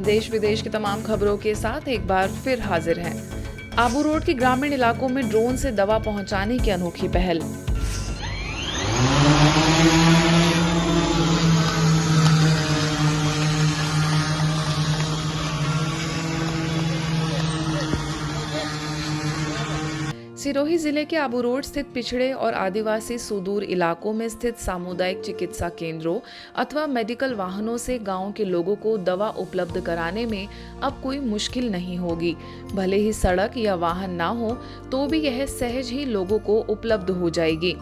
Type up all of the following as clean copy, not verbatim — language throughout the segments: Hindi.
देश विदेश की तमाम खबरों के साथ एक बार फिर हाजिर हैं। आबू रोड के ग्रामीण इलाकों में ड्रोन से दवा पहुंचाने की अनोखी पहल। सिरोही जिले के आबू रोड स्थित पिछड़े और आदिवासी सुदूर इलाकों में स्थित सामुदायिक चिकित्सा केंद्रों अथवा मेडिकल वाहनों से गांव के लोगों को दवा उपलब्ध कराने में अब कोई मुश्किल नहीं होगी। भले ही सड़क या वाहन ना हो तो भी यह सहज ही लोगों को उपलब्ध हो जाएगी।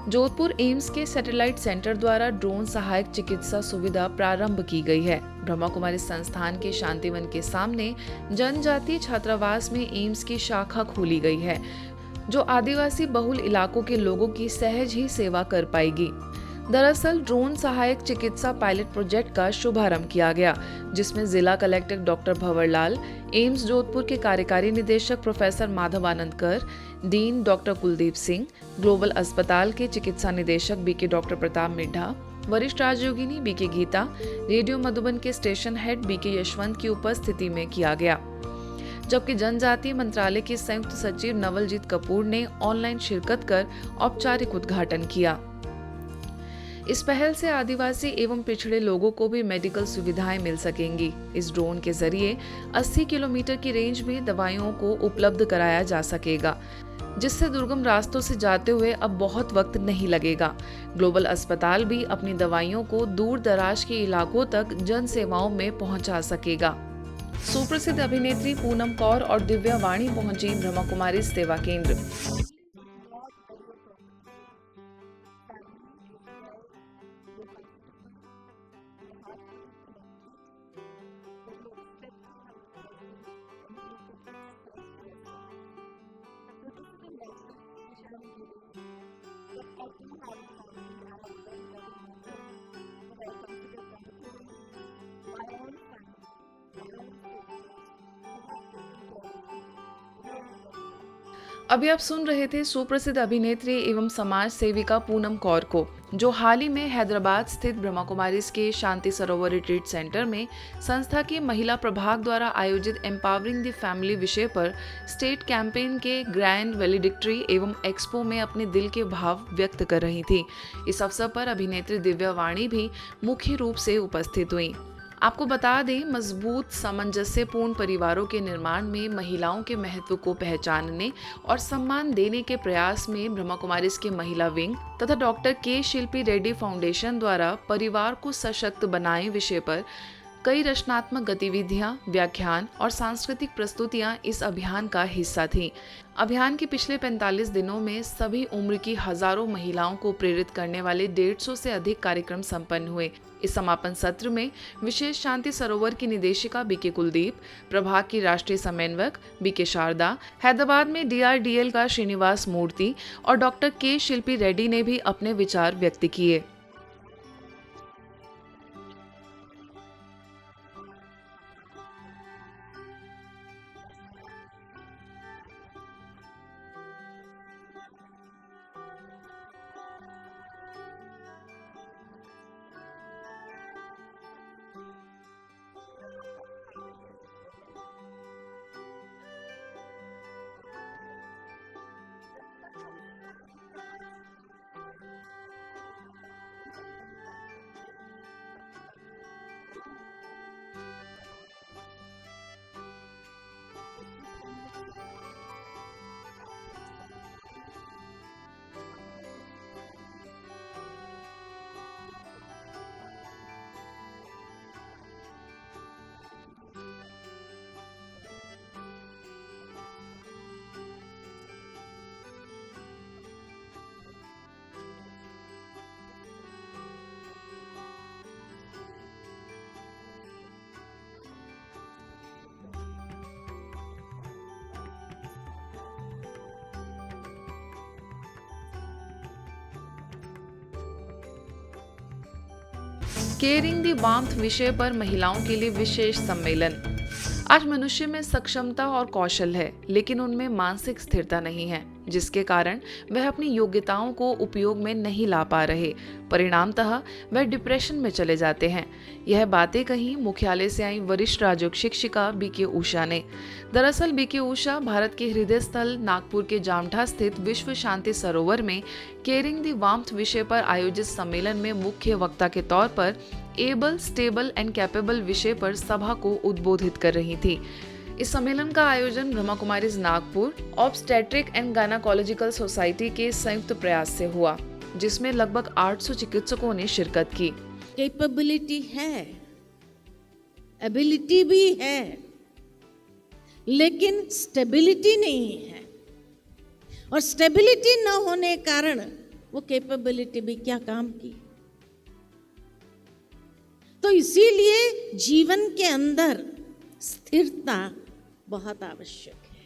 जोधपुर एम्स के सैटेलाइट सेंटर द्वारा ड्रोन सहायक चिकित्सा सुविधा प्रारंभ की गई है। ब्रह्मा कुमारी संस्थान के शांतिवन के सामने जनजातीय छात्रावास में एम्स की शाखा खोली गई है, जो आदिवासी बहुल इलाकों के लोगों की सहज ही सेवा कर पाएगी। दरअसल ड्रोन सहायक चिकित्सा पायलट प्रोजेक्ट का शुभारंभ किया गया, जिसमें जिला collector doctor Bhanwarlal, AIIMS Jodhpur के कार्यकारी निदेशक प्रोफेसर माधवानंद कर, dean doctor Kuldeep Singh, global अस्पताल के चिकित्सा निदेशक बीके डॉक्टर प्रताप मिड्ढा, वरिष्ठ राजयोगिनी बीके गीता, रेडियो मधुबन के स्टेशन हेड बीके यशवंत की उपस्थिति में किया गया। जबकि जनजातीय मंत्रालय के संयुक्त सचिव नवलजीत कपूर ने ऑनलाइन शिरकत कर औपचारिक उद्घाटन किया। इस पहल से आदिवासी एवं पिछड़े लोगों को भी मेडिकल सुविधाएं मिल सकेंगी। इस ड्रोन के जरिए 80 किलोमीटर की रेंज में दवाइयों को उपलब्ध कराया जा सकेगा, जिससे दुर्गम रास्तों से जाते हुए अब बहुत वक्त नहीं लगेगा। ग्लोबल अस्पताल भी अपनी दवाइयों को दूर दराज के इलाकों तक जन सेवाओं में पहुंचा सकेगा। सुप्रसिद्ध अभिनेत्री पूनम कौर और दिव्या वाणी पहुंची ब्रह्मा कुमारी सेवा केंद्र। अभी आप सुन रहे थे सुप्रसिद्ध अभिनेत्री एवं समाज सेविका पूनम कौर को, जो हाल ही में हैदराबाद स्थित ब्रह्मा कुमारी के शांति सरोवर रिट्रीट सेंटर में संस्था की महिला प्रभाग द्वारा आयोजित एम्पावरिंग द फैमिली विषय पर स्टेट कैंपेन के ग्रैंड वैलिडिक्टरी एवं एक्सपो में अपने दिल के भाव व्यक्त कर रही थी। इस अवसर पर अभिनेत्री दिव्या वाणी भी मुख्य रूप से उपस्थित हुई। आपको बता दें, मजबूत सामंजस्यपूर्ण परिवारों के निर्माण में महिलाओं के महत्व को पहचानने और सम्मान देने के प्रयास में ब्रह्मा कुमारी के महिला विंग तथा डॉक्टर के शिल्पी रेड्डी फाउंडेशन द्वारा परिवार को सशक्त बनाए विषय पर कई रचनात्मक गतिविधियां, व्याख्यान और सांस्कृतिक प्रस्तुतियां इस अभियान का हिस्सा थीं। अभियान के पिछले 45 दिनों में सभी उम्र की हजारों महिलाओं को प्रेरित करने वाले 150 से अधिक कार्यक्रम संपन्न हुए। इस समापन सत्र में विशेष शांति सरोवर की निदेशिका बीके कुलदीप, प्रभाग की राष्ट्रीय समन्वयक बीके शारदा, हैदराबाद में DRDL का श्रीनिवास मूर्ति और डॉक्टर के शिल्पी रेड्डी ने भी अपने विचार व्यक्त किए। केयरिंग दी वार्मथ विषय पर महिलाओं के लिए विशेष सम्मेलन। आज मनुष्य में सक्षमता और कौशल है, लेकिन उनमें मानसिक स्थिरता नहीं है। जिसके कारण वह अपनी योग्यताओं को उपयोग में नहीं ला पा रहे। परिणामतः वह डिप्रेशन में चले जाते हैं। यह बातें कही मुख्यालय से आई वरिष्ठ राजयोग शिक्षिका बीके उषा ने। दरअसल बीके उषा भारत के हृदय स्थल नागपुर के जामठा स्थित विश्व शांति सरोवर में केयरिंग दी वार्मथ विषय पर आयोजित सम्मेलन में मुख्य वक्ता के तौर पर एबल, स्टेबल एंड कैपेबल विषय पर सभा को उद्बोधित कर रही थी। इस सम्मेलन का आयोजन Brahma Kumaris Nagpur, obstetric and gynaecological society के संयुक्त प्रयास से हुआ, जिसमें लगभग 800 चिकित्सकों ने शिरकत की। कैपेबिलिटी है, एबिलिटी भी है, लेकिन स्टेबिलिटी नहीं है, और स्टेबिलिटी न होने के कारण वो कैपेबिलिटी भी क्या काम की। तो इसीलिए जीवन के अंदर स्थिरता बहुत आवश्यक है,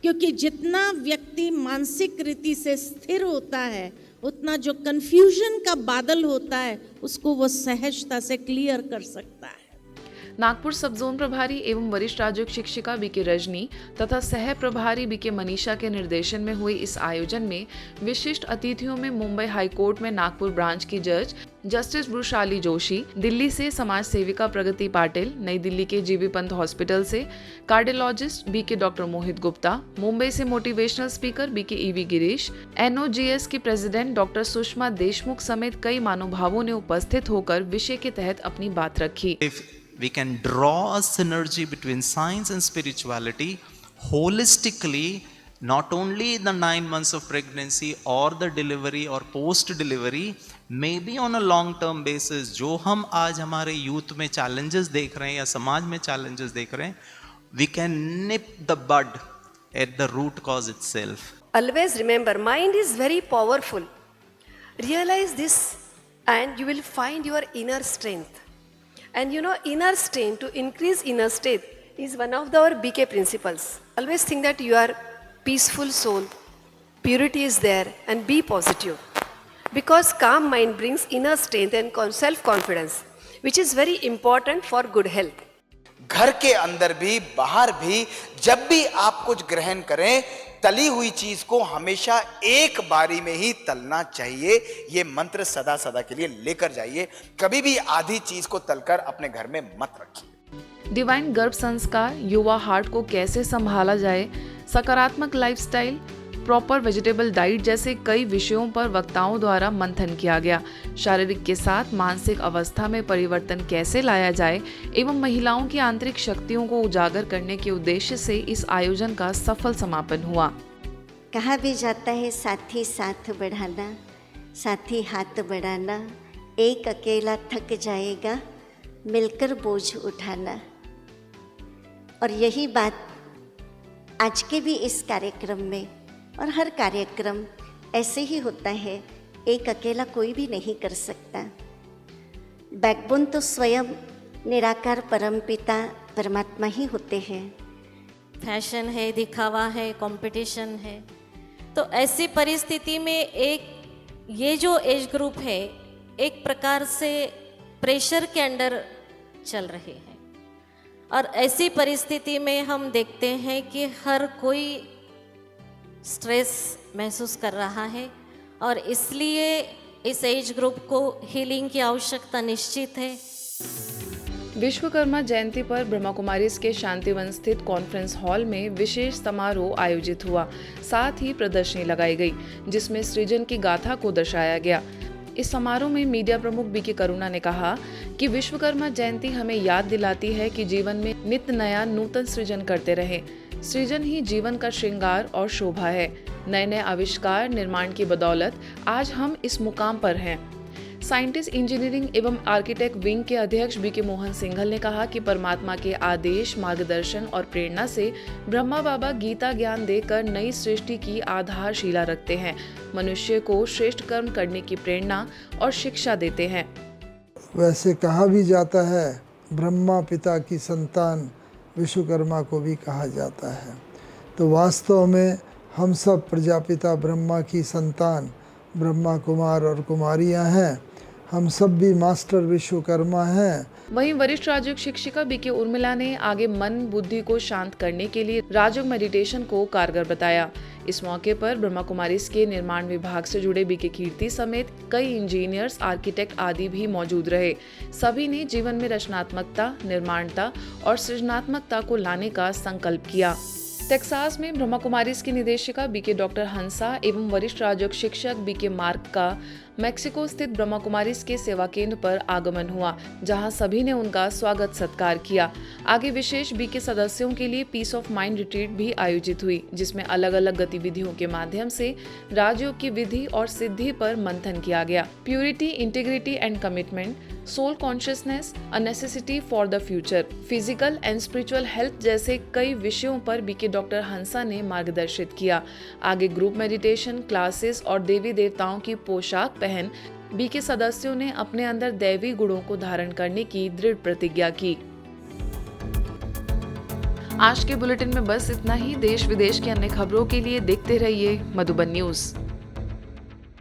क्योंकि जितना व्यक्ति मानसिक रीति से स्थिर होता है उतना जो कंफ्यूजन का बादल होता है उसको वो सहजता से क्लियर कर सकता है। नागपुर सब जोन प्रभारी एवं वरिष्ठ राजयोग शिक्षिका बीके रजनी तथा सह प्रभारी बीके मनीषा के निर्देशन में हुए इस आयोजन में विशिष्ट अतिथियों में मुंबई हाईकोर्ट में नागपुर ब्रांच की जज जस्टिस वृषाली जोशी, दिल्ली से समाज सेविका प्रगति पाटिल, नई दिल्ली के जीबी पंत हॉस्पिटल से cardiologist BK doctor Mohit Gupta, Mumbai से motivational speaker BK EV Girish, NOGS की प्रेसिडेंट डॉक्टर सुषमा देशमुख समेत कई महानुभावों ने उपस्थित होकर विषय के तहत अपनी बात रखी। We can draw a synergy between science and spirituality holistically, not only in the 9 months of pregnancy or the delivery or post delivery, maybe on a long term basis। जो हम आज हमारे यूथ में challenges देख रहे हैं या समाज में challenges देख रहे हैं, we can nip the bud at the root cause itself। Always remember, mind is very powerful. Realize this and you will find your inner strength. And you know, inner strength, to increase inner state is one of our BK principles. Always think that you are peaceful soul, purity is there, and be positive. Because calm mind brings inner strength and self-confidence, which is very important for good health. घर के अंदर भी बाहर भी जब भी आप कुछ ग्रहण करें, तली हुई चीज को हमेशा एक बारी में ही तलना चाहिए। ये मंत्र सदा सदा के लिए लेकर जाइए, कभी भी आधी चीज को तलकर अपने घर में मत रखिए। डिवाइन गर्भ संस्कार, युवा हार्ट को कैसे संभाला जाए, सकारात्मक लाइफस्टाइल, प्रॉपर वेजिटेबल डाइट जैसे कई विषयों पर वक्ताओं द्वारा मंथन किया गया। शारीरिक के साथ मानसिक अवस्था में परिवर्तन कैसे लाया जाए एवं महिलाओं की आंतरिक शक्तियों को उजागर करने के उद्देश्य से इस आयोजन का सफल समापन हुआ। कहा भी जाता है साथी साथ बढ़ाना, साथी हाथ बढ़ाना, एक अकेला थक जाएगा मिलकर बोझ उठाना। और यही बात आज के भी इस कार्यक्रम में, और हर कार्यक्रम ऐसे ही होता है, एक अकेला कोई भी नहीं कर सकता। बैकबोन तो स्वयं निराकार परमपिता परमात्मा ही होते हैं। फैशन है, दिखावा है, कंपटीशन है, तो ऐसी परिस्थिति में ये जो एज ग्रुप है एक प्रकार से प्रेशर के अंडर चल रहे हैं। और ऐसी परिस्थिति में हम देखते हैं कि हर कोई स्ट्रेस महसूस कर रहा है, और इसलिए इस एज ग्रुप को हीलिंग की आवश्यकता निश्चित है। विश्वकर्मा जयंती पर ब्रह्मा कुमारीज के शांतिवन स्थित कॉन्फ्रेंस हॉल में विशेष समारोह आयोजित हुआ। साथ ही प्रदर्शनी लगाई गई जिसमें सृजन की गाथा को दर्शाया गया। इस समारोह में मीडिया प्रमुख बीके करुणा ने कहा कि विश्वकर्मा जयंती हमें याद दिलाती है कि जीवन में नित्य नया नूतन सृजन करते रहें। सृजन ही जीवन का श्रृंगार और शोभा है। नए नए आविष्कार निर्माण की बदौलत आज हम इस मुकाम पर हैं। साइंटिस्ट इंजीनियरिंग एवं आर्किटेक्ट विंग के अध्यक्ष बीके मोहन सिंघल ने कहा कि परमात्मा के आदेश, मार्गदर्शन और प्रेरणा से ब्रह्मा बाबा गीता ज्ञान देकर नई सृष्टि की आधारशिला रखते हैं, मनुष्य को श्रेष्ठ कर्म करने की प्रेरणा और शिक्षा देते हैं। वैसे कहा भी जाता है, ब्रह्मा पिता की संतान विश्वकर्मा को भी कहा जाता है। तो वास्तव में हम सब प्रजापिता ब्रह्मा की संतान ब्रह्मा कुमार और कुमारियां हैं। हम सब भी मास्टर विश्वकर्मा हैं। वहीं वरिष्ठ राजयोग शिक्षिका बीके उर्मिला ने आगे मन बुद्धि को शांत करने के लिए राजयोग मेडिटेशन को कारगर बताया। इस मौके पर ब्रह्मा कुमारीज के निर्माण विभाग से जुड़े बीके कीर्ति समेत कई इंजीनियर्स, आर्किटेक्ट आदि भी मौजूद रहे। सभी ने जीवन में रचनात्मकता, निर्माणता और सृजनात्मकता को लाने का संकल्प किया। टेक्सास में ब्रह्मा कुमारीज की निदेशिका बीके डॉक्टर हंसा एवं वरिष्ठ राजयोग शिक्षक बीके मार्क का मैक्सिको स्थित ब्रह्मा कुमारीज के सेवा केंद्र पर आगमन हुआ, जहां सभी ने उनका स्वागत सत्कार किया। आगे विशेष बीके सदस्यों के लिए पीस ऑफ माइंड रिट्रीट भी आयोजित हुई, जिसमें अलग अलग गतिविधियों के माध्यम से राजयोग की विधि और सिद्धि पर मंथन किया गया। Purity, integrity and commitment, soul consciousness, a necessity for the future, physical and spiritual health जैसे कई विषयों पर बीके डॉक्टर हंसा ने मार्गदर्शित किया। आगे ग्रुप मेडिटेशन क्लासेस और देवी देवताओं की पोशाक पहन बीके सदस्यों ने अपने अंदर दैवी गुणों को धारण करने की दृढ़ प्रतिज्ञा की। आज के बुलेटिन में बस इतना ही। देश विदेश की अन्य खबरों के लिए देखते रहिए मधुबन न्यूज।